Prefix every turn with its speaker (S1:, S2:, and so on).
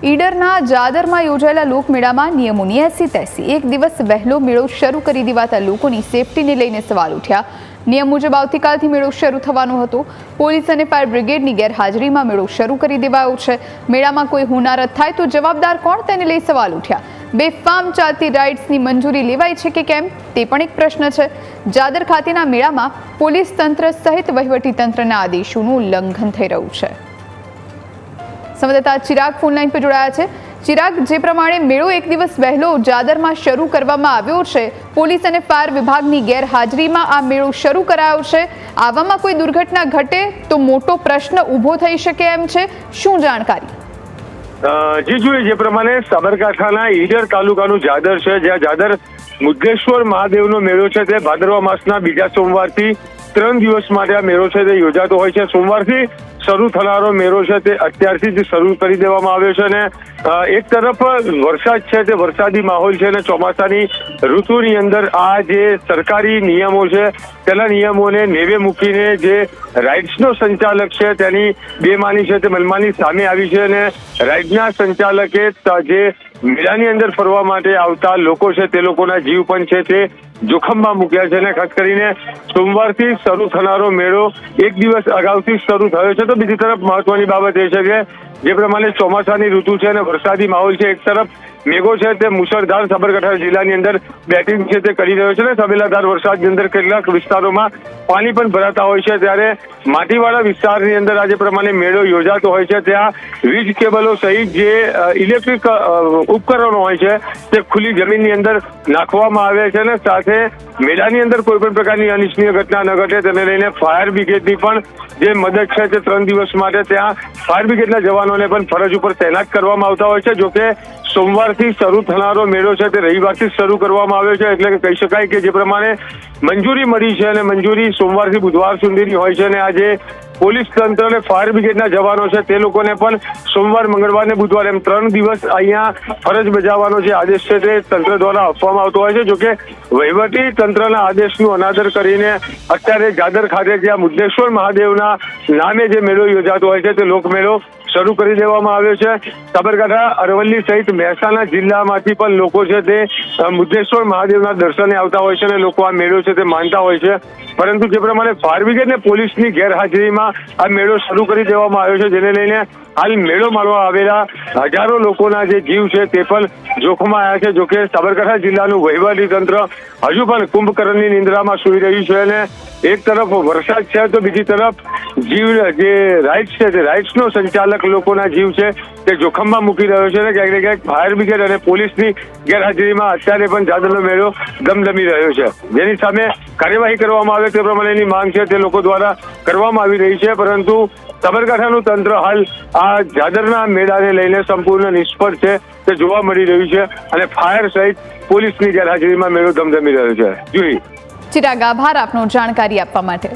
S1: ઈડરના જાદરમાં યોજાયેલા લોકમેળામાં નિયમોની એસી તેસી એક દિવસ વહેલો મેળો શરૂ કરી દેવાતા લોકોની સેફટીને લઈને સવાલ ઉઠ્યા। નિયમ મુજબ આવતીકાલથી મેળો શરૂ થવાનો હતો। પોલીસ અને ફાયર બ્રિગેડની ગેરહાજરીમાં મેળો શરૂ કરી દેવાયો છે। મેળામાં કોઈ હોનારત થાય તો જવાબદાર કોણ, તેને લઈ સવાલ ઉઠ્યા। બેફામ ચાલતી રાઇડ્સની મંજૂરી લેવાઈ છે કે કેમ, તે પણ એક પ્રશ્ન છે। જાદર ખાતેના મેળામાં પોલીસ તંત્ર સહિત વહીવટી તંત્રના આદેશોનું ઉલ્લંઘન થઈ રહ્યું છે। સંવાદદાતા ચિરાગ ફોનલાઈન પર જોડાયા છે। ચિરાગ, જે પ્રમાણે મેળો એક દિવસ વહેલો જાદરમાં શરૂ કરવામાં આવ્યો છે, પોલીસ અને ફાયર વિભાગની ગેરહાજરીમાં આ મેળો શરૂ કરાયો છે, આવામાં કોઈ દુર્ઘટના ઘટે તો મોટો પ્રશ્ન ઊભો થઈ શકે એમ છે, શું જાણકારી?
S2: જી જોઈએ, જે પ્રમાણે સાબરકાંઠાના ઈડર તાલુકાનું જાદર છે, જ્યાં જાદર મુદ્દેશ્વર મહાદેવનો મેળો છે, તે ભાદરવા માસના બીજા સોમવારથી 3 દિવસ માટે આ મેળો છે તે યોજાતો હોય છે। સોમવારથી શરૂ થનારો મેળો છે તે અત્યારથી જ શરૂ કરી દેવામાં આવ્યો છે અને એક તરફ વરસાદ છે તે વરસાદી માહોલ છે અને ચોમાસાની ઋતુની અંદર આ જે સરકારી નિયમો છે તેના નિયમોને નેવે મૂકીને જે રાઇડ્સનો સંચાલક છે તેની બેમાની છે તે મનમાની સામે આવી છે અને રાઇડના સંચાલકે જે મેળાની અંદર ફરવા માટે આવતા લોકો છે તે લોકોના જીવ પણ છે તે જોખમમાં મૂક્યા છે અને ખાસ કરીને સોમવારથી શરૂ થનારો મેળો એક દિવસ અગાઉથી શરૂ થયો છે। તો બીજી તરફ મહત્વની બાબત એ છે કે જે પ્રમાણે ચોમાસાની ઋતુ છે અને વરસાદી માહોલ છે, એક તરફ મેઘો છે તે મુશળધાર સાબરકાંઠા જિલ્લાની અંદર બેટિંગ છે તે કરી રહ્યો છે અને તબેલાદાર વરસાદની અંદર કેટલાક વિસ્તારોમાં પાણી પણ ભરાતા હોય છે, ત્યારે માટીવાળા વિસ્તારની અંદર આજે પ્રમાણે મેળો યોજાતો હોય છે ત્યાં વીજ કેબલો સહિત જે ઇલેક્ટ્રિક ઉપકરણો હોય છે તે ખુલ્લી જમીનની અંદર નાખવામાં આવે છે અને સાથે મેળાની અંદર કોઈ પણ પ્રકારની અનિચ્છનીય ઘટના ન ઘટે તેને લઈને ફાયર બ્રિગેડની પણ જે મદદ છે તે 3 દિવસ માટે ત્યાં ફાયર બ્રિગેડના જવાનોને પણ ફરજ ઉપર તૈનાત કરવામાં આવતા હોય છે। જોકે સોમવારથી શરૂ થનારો મેળો છે તે રવિવારથી શરૂ કરવામાં આવ્યો છે, એટલે કે કહી શકાય કે જે પ્રમાણે મંજૂરી મળી છે અને મંજૂરી સોમવારથી બુધવાર સુધીની હોય છે અને આજે પોલીસ તંત્ર અને ફાયર બ્રિગેડના જવાનો છે તે લોકોને પણ સોમવાર, મંગળવાર ને બુધવાર એમ 3 દિવસ અહીંયા ફરજ બજાવવાનો જે આદેશ છે તે તંત્ર દ્વારા આપવામાં આવતો હોય છે। જોકે વહીવટી તંત્રના આદેશનું અનાદર કરીને અત્યારે જાદર ખાતે જ્યાં મુદ્દેશ્વર મહાદેવના નામે જે મેળો યોજાતો હોય છે તે લોકમેળો શરૂ કરી દેવામાં આવ્યો છે। સાબરકાંઠા, અરવલ્લી સહિત મહેસાણા જિલ્લામાંથી પણ લોકો છે તે મુદ્દેશ્વર મહાદેવના દર્શને આવતા હોય છે અને લોકો આ મેળો છે તે માનતા હોય છે, પરંતુ જે પ્રમાણે ફાયર બ્રિગેડ ને પોલીસની ગેરહાજરીમાં આ મેળો શરૂ કરી દેવામાં આવ્યો છે, જેને લઈને હાલ મેળો માણવા આવેલા હજારો લોકોના જે જીવ છે તે પણ જોખમમાં આવ્યા છે। જોકે સાબરકાંઠા જિલ્લાનું વહીવટી તંત્ર હજુ પણ કુંભકર્ણની નિંદ્રામાં સૂઈ રહ્યું છે અને એક તરફ વરસાદ છે તો બીજી તરફ જીવ જે રાઇડ્સ છે તે રાઇડ્સનો સંચાલક લોકોના જીવ છે તે જોખમમાં મૂકી રહ્યો છે અને ક્યાંક ને ક્યાંક ફાયર બ્રિગેડ અને પોલીસની ગેરહાજરીમાં અત્યારે પણ જાદરનો મેળો ધમધમી રહ્યો છે, જેની સામે કાર્યવાહી કરવામાં આવે તે પ્રમાણેની માંગ છે તે લોકો દ્વારા કરવામાં આવી રહી છે, પરંતુ સાબરકાંઠાનું તંત્ર હાલ આ જાદરના મેળાને લઈને સંપૂર્ણ નિષ્ફળ છે તે જોવા મળી રહ્યું છે અને ફાયર સહિત પોલીસની ગેરહાજરીમાં મેળો ધમધમી રહ્યો છે। જી
S1: ચિરાગ, આભાર આપનો જાણકારી આપવા માટે।